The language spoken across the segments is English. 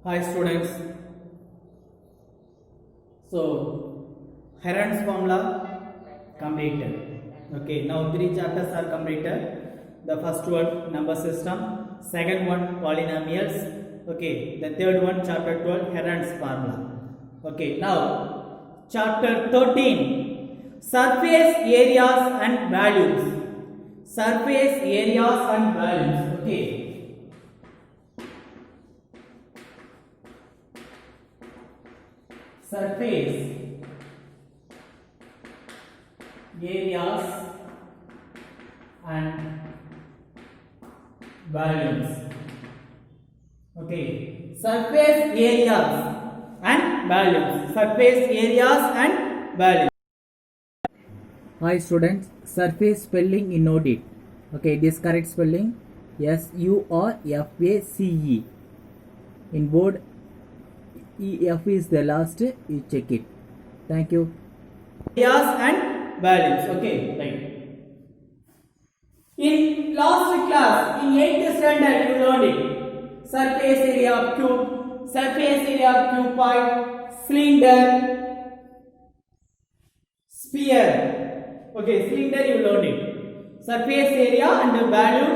Hi students. So Heron's formula completed. Okay, now three chapters are completed. The first one number system, second one polynomials. Okay, the third one chapter 12 Heron's formula. Okay, now chapter 13 surface areas and values. Surface areas and values. Okay. Surface areas and volumes. Okay, surface areas and volumes. Surface areas and volumes. Hi students, surface spelling in note it. Okay, this correct spelling SURFACE. In board EF is the last, you check it. Thank you. Areas and values. Okay, right. In last class, in 8th standard, you learned it. Surface area of cube, surface area of cuboid, cylinder, sphere. Okay, cylinder you learned it. Surface area and the value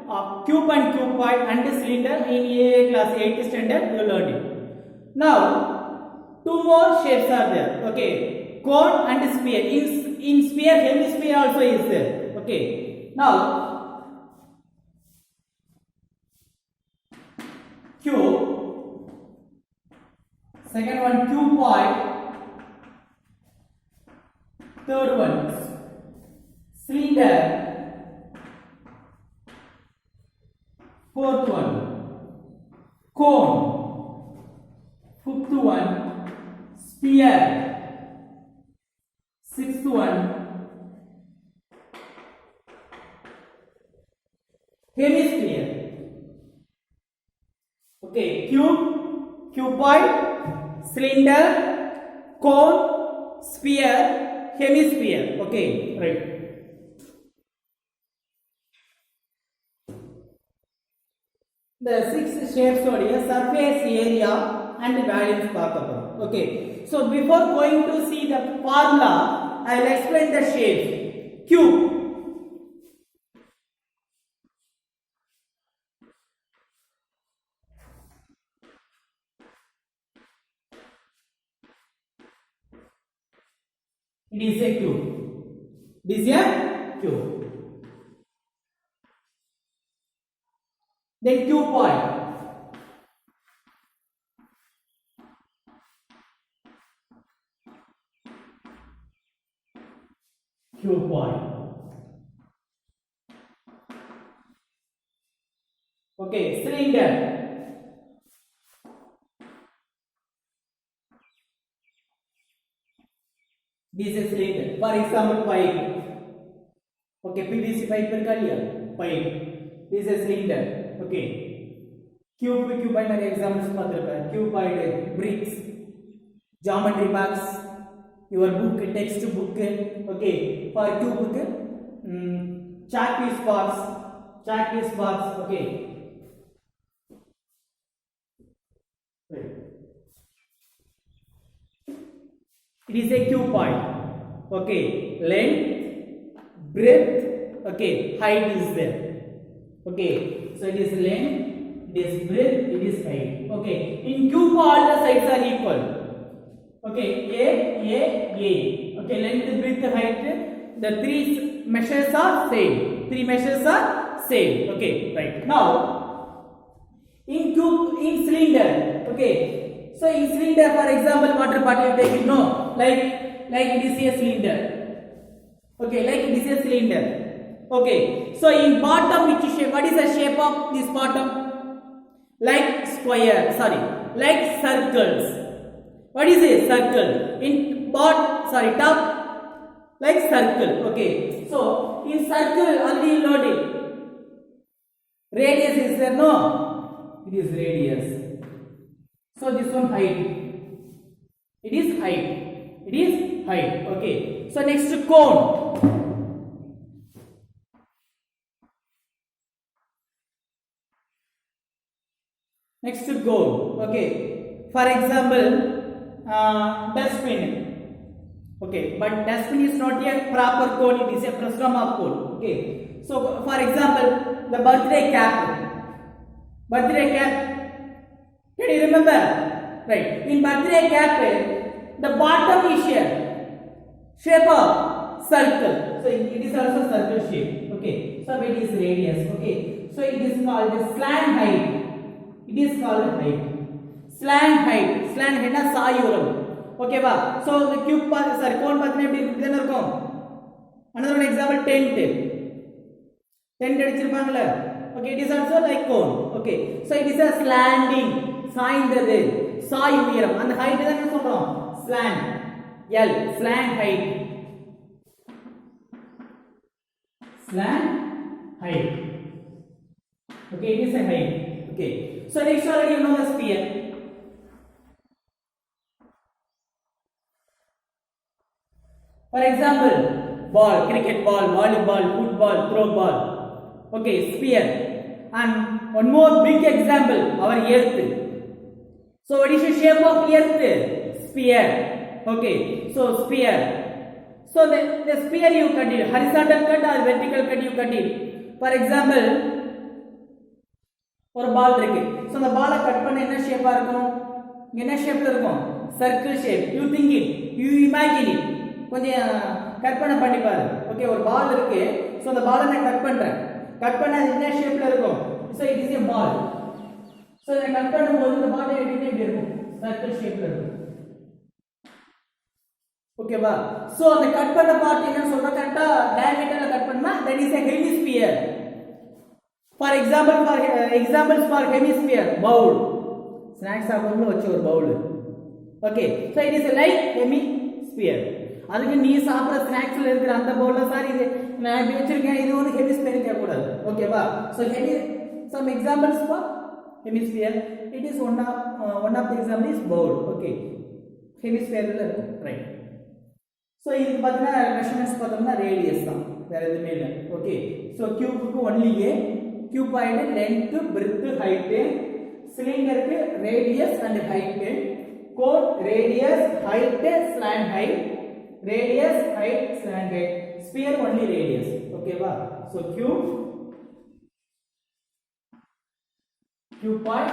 of cube and cuboid and cylinder in class 8th standard, you learned it. Now, two more shapes are there. Okay, cone and sphere. In sphere, hemisphere also is there. Okay. Now, cube. Second one cuboid. Third one cylinder. Fourth one cone. Fifth one sphere. Sixth one hemisphere. Okay, cube, cuboid, cylinder, cone, sphere, hemisphere. Okay, right. The six shapes are here, surface area and values பார்க்கப்போம். Okay, so before going to see the formula, I will explain the shapes. Cube. It is a cube. It is a cube. Then cuboid. Cuboid. Okay, cylinder. This is cylinder. For example, pipe. Okay, PVC pipe per kaliya. Pipe. This is cylinder. Okay. Cuboid mere examples patrika. Cuboid bricks, geometry box, your book, text book. Okay. For cube, chalk piece box. Chalk piece box. Okay. It is a cuboid. Okay, length, breadth, okay, height is there. Okay, so it is length, it is breadth, it is height. Okay, in cube all the sides are equal. Okay, A. Okay, length, breadth, height, the three measures are same. Three measures are same. Okay, right. Now, in cylinder, okay. So in cylinder, for example, water bottle you take it, no, like it is a cylinder. Okay, like it is a cylinder. Okay, so in bottom which shape? What is the shape of this bottom? Like square. Sorry, like circles. What is a circle? In top, like circle. Okay, so in circle only loaded. Radius is there? No, it is radius. So this one height. It is height. It is height. Okay. So next cone. Next goal. Okay. For example, dustbin. Okay, but dustbin is not a proper code. It is a program of code. Okay. So, for example, the birthday cap. Birthday cap. Can you remember? Right. In birthday cap, the bottom is shape of circle. So it is also circle shape. Okay. So it is radius. Okay. So it is called slant height. It is called height. Slant height. Slant height na sayuram. Okay ba? So the cube sorry cone pathne eppadi irukudhu irukum. Another one example tent. Tent edichirupangala. Okay, it is also like cone. Okay. So it is a slanting. சாய்ந்தது Sai உயரம் அந்த height தான் என்ன சொல்றோம் slant L slant height okay it is a height okay so next already you know the sphere for example ball cricket ball volleyball football throw ball okay sphere and one more big example our earth. So what is the shape of earth? Sphere. Okay. So sphere. So the sphere you cut it. Horizontal cut or vertical cut you cut it. For example, ஒரு ball இருக்கு. So the ball cut பண்ண என்ன ஷேப்பா இருக்கும்? என்ன ஷேப்ல இருக்கும்? Circle shape. You think it. You imagine it. கொஞ்சம் கற்பனை பண்ணி பாரு. Okay, ஒரு ball இருக்கு. So the ball நான் கட் பண்றேன். கட் பண்ணா என்ன ஷேப்ல இருக்கும்? So it is a ball. So the cut பண்ணும்போது இந்த பால் எப்படி இருக்கும் சர்க்கிள் ஷேப்ல இருக்கும் ஓகேவா சோ அந்த கட் பண்ண பார்ட் என்ன சொல்ற கரெக்ட்டா டயமீட்டர்ல கட் பண்ணா that is a hemisphere for examples for hemisphere bowl snacks சாப்பிடும்போது வச்ச ஒரு bowl okay so it is like hemisphere அதுக்கு நீ சாப்பிடுற ஸ்நாக்ஸ்ல இருக்கிற அந்த பவுல்ல சார் இது நான் இப்படி வச்சிருக்கேன் இது ஒரு ஹெமிஸ்பியர் கேட்க கூடாது ஓகேவா so some examples for hemisphere it is one of the example is bowl okay hemisphere right so இதுக்கு பார்த்தா மெஷர்மென்ட்ஸ் பார்த்தோம்னா ரேடியஸ் தான் வேற எதுவுமே இல்ல okay so cube only a cuboid length breadth height cylinder radius and height cone radius height slant height radius height slant height sphere only radius okay va so cuboid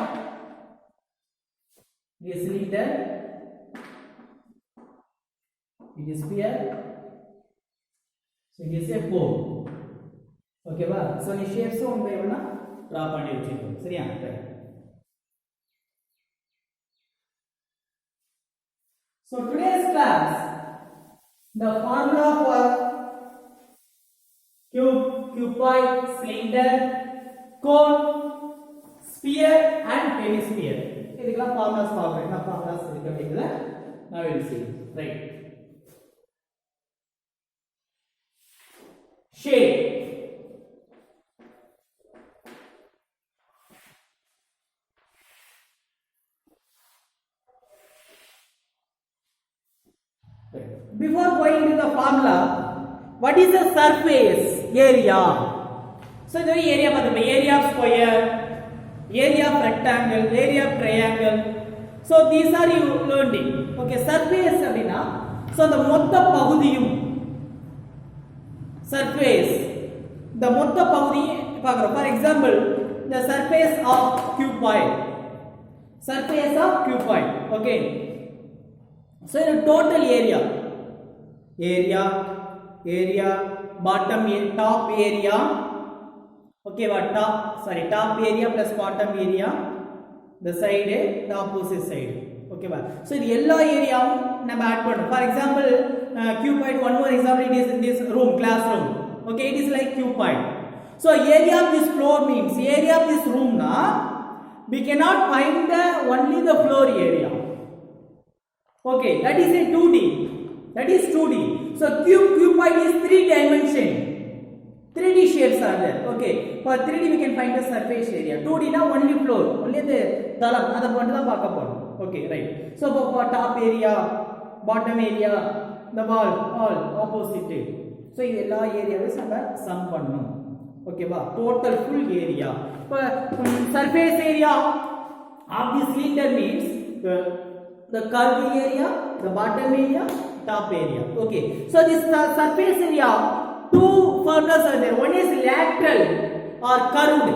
this cylinder it is sphere so it is a cone okay va so the shapes one by one draw பண்ணி வச்சிருக்கோம் சரியா so today's class the formula for cuboid cylinder cone sphere and hemisphere இதுக்கெல்லாம் formulas பார்ப்போம் என்ன formulas இருக்கு அப்படிங்கறத now we will see right shape before going to the formula what is the surface area so the area मतलब area of square area of rectangle area of triangle so these are you learned it okay surface அப்படினா so the மொத்த பகுதியும் surface the மொத்த பகுதி பார்க்கறோம் for example the surface of cuboid okay so the total area bottom top area okay what top area plus bottom area the side the opposite side okay ba so இது எல்லா ஏரியாவும் நம்ம add பண்ணோம் for example cuboid one more example it is in this room classroom okay it is like cuboid so area of this floor means area of this room na we cannot find the only the floor area okay that is a 2D so cuboid is 3 dimension 3D shapes are there okay for 3D we can find the surface area 2D na only floor only the dalam adha pondu da paaka porum okay right so for top area bottom area the wall all opposite so இது எல்லா ஏரியாவையும் நம்ம some பண்ணனும் okay va total full area surface area of the cylinder means the curved area, the bottom area, top area. Okay, so this surface area, two formulas are there. One is lateral or curved,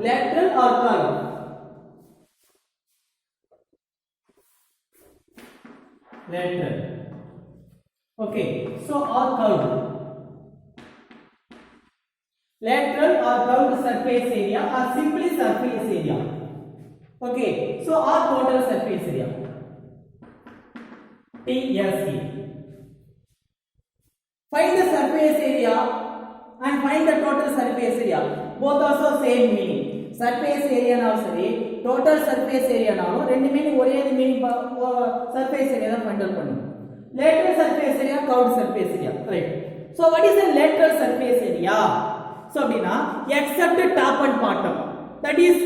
lateral or curved. Lateral. Okay, so or curved. Lateral or curved surface area or simply surface area. Okay, so or total surface area. TSE. Find the surface area and find the total surface area. Both also same meaning. Surface area now sorry, total surface area now ரெண்டு meaning ஒரே meaning surface area தான் find out பண்ணனும். Lateral surface area, curved surface area, right? So what is the lateral surface area? So அப்படினா except top and bottom, that is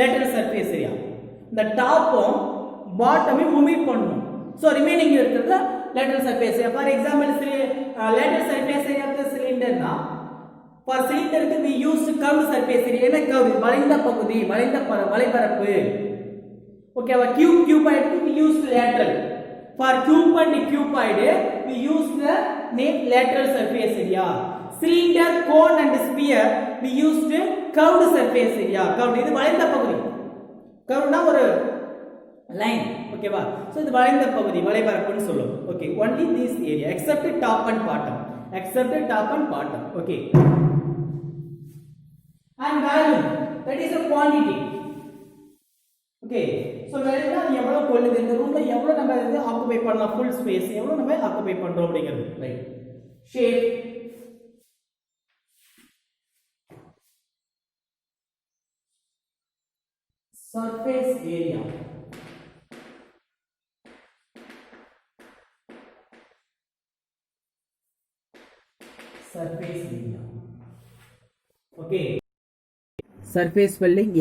lateral surface area. The top bottom omit பண்ணனும். So remaining இருக்கிறது lateral surface area. For example, lateral surface area of the cylinder na, for cylinder we use curved surface area. என்ன curved? வளைந்த பகுதி, வளைபரப்பு. Okay, our cuboid we use lateral. For cube and cuboid we use the name lateral surface area. Cylinder, cone and sphere we used curved surface area. Curved இது வளைந்த பகுதி. curved na ஒரு line, okay va? So இது வளைந்த பகுதி, வளைபரப்புன்னு சொல்லுவோம். Okay, only this area except top and bottom. Except top and bottom. Okay. And volume, that is a quantity. Okay, so value na எவ்வளவு கொள்ளுது, இந்த ரூம்ல எவ்வளவு நம்ம வந்து ஆக்குபை பண்ணலாம், full space எவ்வளவு நம்ம ஆக்குபை பண்றோம் அப்படிங்கிறது, right? Shape, surface area, surface area. Okay, surface spelling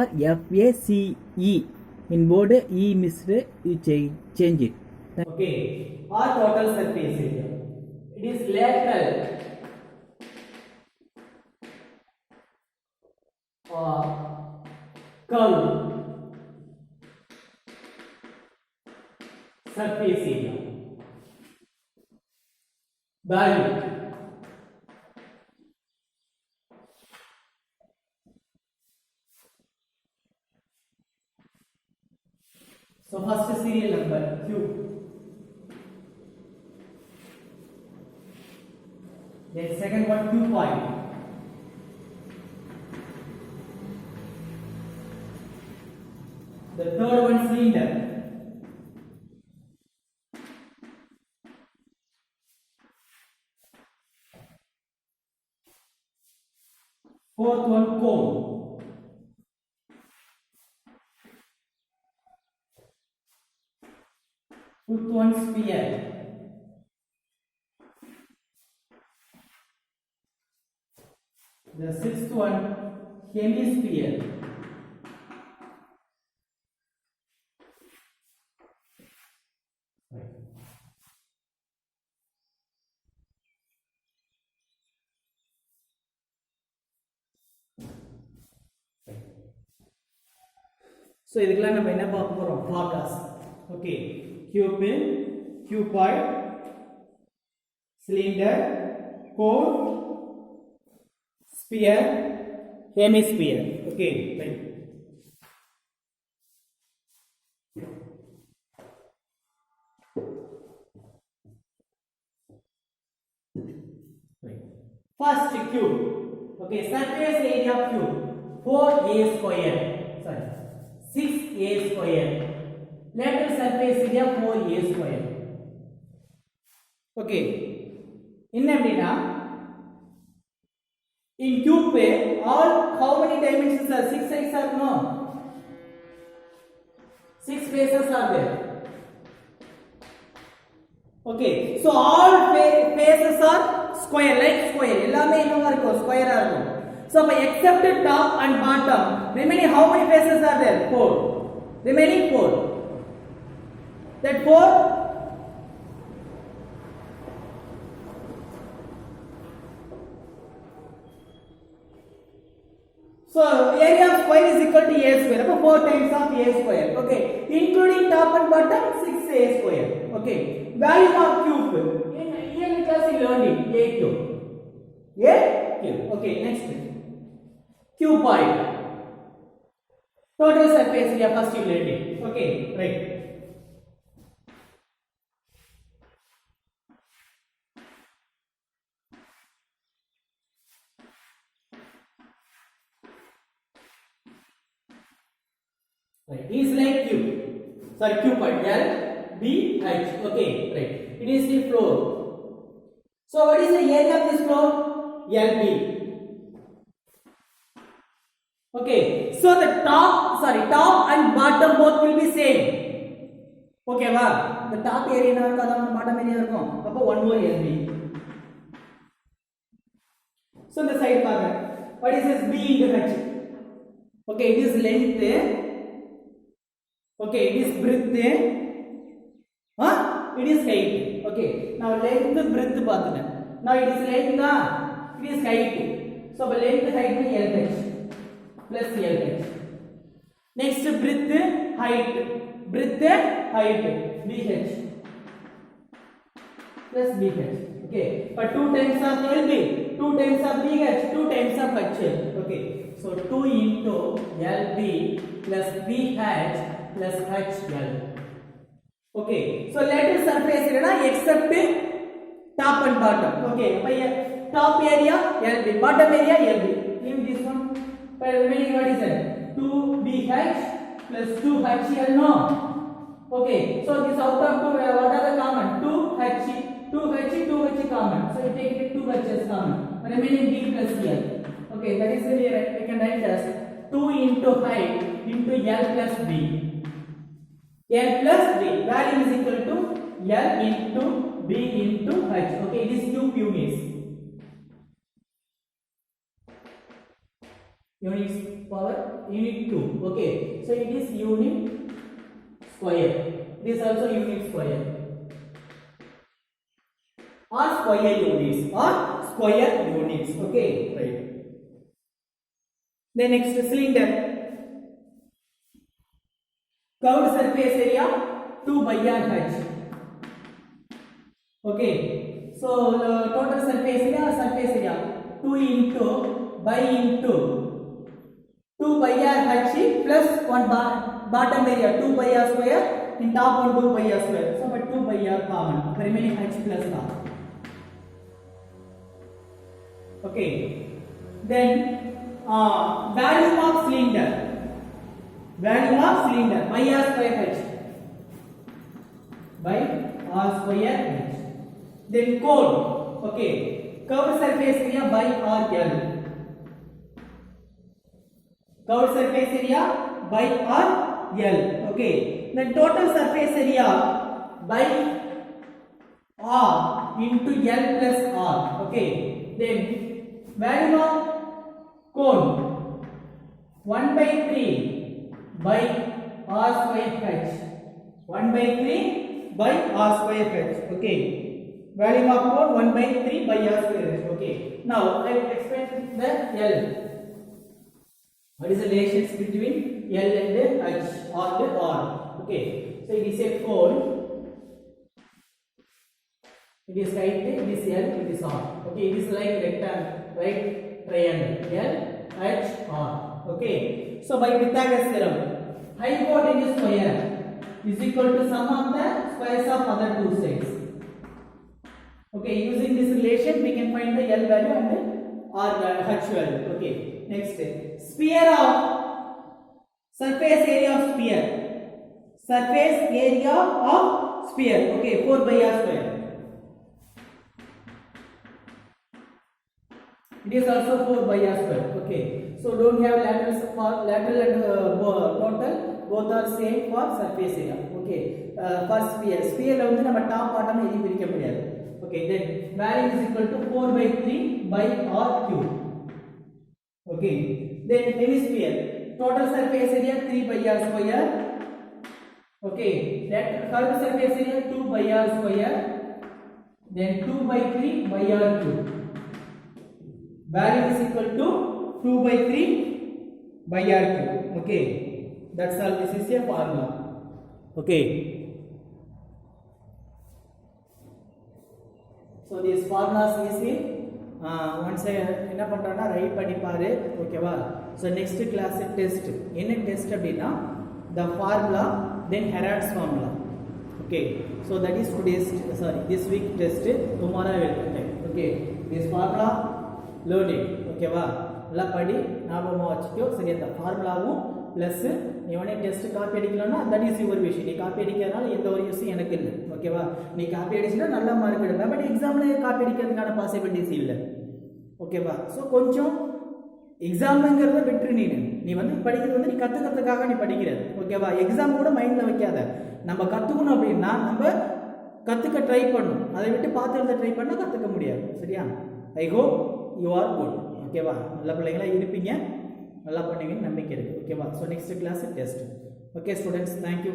SURFACE. In board E missed, you change it. Okay, or total surface area. It is lateral or curved surface area. Value. So first serial number Q. Then second one Q point. The third one cylinder. Fourth one cone. Fifth one sphere. The sixth one hemisphere. So இதுக்கெல்லாம் நம்ம என்ன பார்க்க போறோம், formulas. Okay, cube, cuboid, cylinder, cone, sphere, hemisphere. Okay, right. First cube. Okay, surface area of cube 4a square. Sorry, 6a square. Lateral surface area 4a square. Okay, in அப்படினா in cube all how many dimensions are 6 sides are no 6 faces are there. Okay, so all faces are square, like square. எல்லாமே என்னவா இருக்கும், square ஆ இருக்கும். So by except top and bottom, remaining how many faces are there? 4. Remaining 4. That 4. So So area of square is equal to a square. So 4 times of a square. Okay, including top and bottom 6a square. Okay, value of cube. In EL class you learned it. A cube. A cube. Okay, next. Cuboid. Total surface area first you learned it. Okay, right. Right, is like cube. Sorry, cuboid. L B H. Okay, right. It is the floor. So what is the area of this floor? LB. Okay, so the top and bottom both will be same. Okay, wow. The top area na irukku adha bottom area irukum. Appo 1 more LB. So the side part, what is this? B into H. Okay, it is length. Okay, it is breadth. It is height. Okay, now length, breadth paathuken. Now it is length, it is height. So length, height is LH plus LH. Next breadth, height BH plus BH. Okay, but 2 times of LB, 2 times of BH, 2 times of HL. Okay, so 2 into LB plus BH plus HL. Okay, so let the surface area except top and bottom. Okay, top area LB, bottom area LB. Leave this one. But remaining what is that? 2BH plus 2HL. No. Okay, so this out of 2, what are the common? 2H common. So you take it 2H's common. Remaining B plus L. Okay, that is we can write as 2 into height into L plus B. L plus B. Value is equal to L into B into H. Okay, it is cube units. Units power unit 2. Okay, so it is unit square. It is also unit square. Or square units. Okay, right. The next cylinder. Curved surface area 2 by RH. Okay, so total surface area 2 into by into 2 by RH plus 1 bottom area 2 by R square, in top one 2 by R square. So but 2 by R common, remaining H plus R. Okay, then value of cylinder by R square H by R square H. Then cone. Okay, curved surface area by RL. Curved surface area by RL. Okay, then total surface area by R into L plus R. Okay, then value of cone 1 by 3 by R square H. 1 by 3 by R square H. Okay, value of cone 1 by 3 by R square H. Okay, now I will explain the L. What is the relations between L and H or the R? Okay, so it is a cone. It is right, it is L, it is R. Okay, it is like rectangle, right triangle. L, H, R. Okay, so by Pythagoras theorem, hypotenuse square is equal to sum of the squares of other two sides. Okay, using this relation we can find the L value and the R H value. Okay, next sphere of surface area of sphere. Surface area of sphere. Okay, 4 by R square. It is also 4 by R square. Okay, so don't have lateral and total, both are same for surface area. Okay, for sphere la வந்து நம்ம top bottom எதுவும் பிரிக்க முடியாது. Okay, then value is equal to 4 by 3 by R cube. Okay, then hemisphere total surface area 3 by R square. Okay, that curved surface area 2 by R square, then 2 by 3 by R cube. Value is equal to 2 by 3 by r cube. Okay, that's all. This is a formula. Okay, so this formulas is once என்ன பண்றானா right பண்ணி பாரு. ஓகேவா? so next class test என்ன test அப்படினா the formula then Herod's formula. okay, so that is today's this week test. tomorrow I will take. okay, this formula loaded. ஓகேவா? எல்லாம் படி ஞாபகமா வச்சுக்கோ. சரி, அந்த ஃபார்முலாவும் பிளஸ் நீ உடனே டெஸ்ட் காப்பி அடிக்கலன்னா தட் இஸ் யுவர் விஷயம். நீ காப்பி அடிக்கிறதுனால எந்த ஒரு யூஸும் எனக்கு இல்லை. ஓகேவா? நீ காப்பி அடிச்சுன்னா நல்ல மார்க் எடுக்கலாம். பட் எக்ஸாம்ல காப்பி அடிக்கிறதுக்கான பாசிபிலிட்டிஸ் இல்லை. ஓகேவா? ஸோ கொஞ்சம் எக்ஸாம்ங்கிறத விட்டு நீ வந்து படிக்கிறது வந்து நீ கற்றுக்கிறதுக்காக நீ படிக்கிற. ஓகேவா? எக்ஸாம் கூட மைண்டில் வைக்காத. நம்ம கற்றுக்கணும் அப்படின்னா நம்ம கற்றுக்க ட்ரை பண்ணணும். அதை விட்டு பார்த்து எழுத ட்ரை பண்ணால் கற்றுக்க முடியாது. சரியா? I hope you are good. ஓகேவா? நல்ல பிள்ளைங்களா இருப்பீங்க, நல்லா பண்ணுவீங்கன்னு நம்பிக்கை இருக்குது. ஓகேவா? So next class test. Okay students, thank you.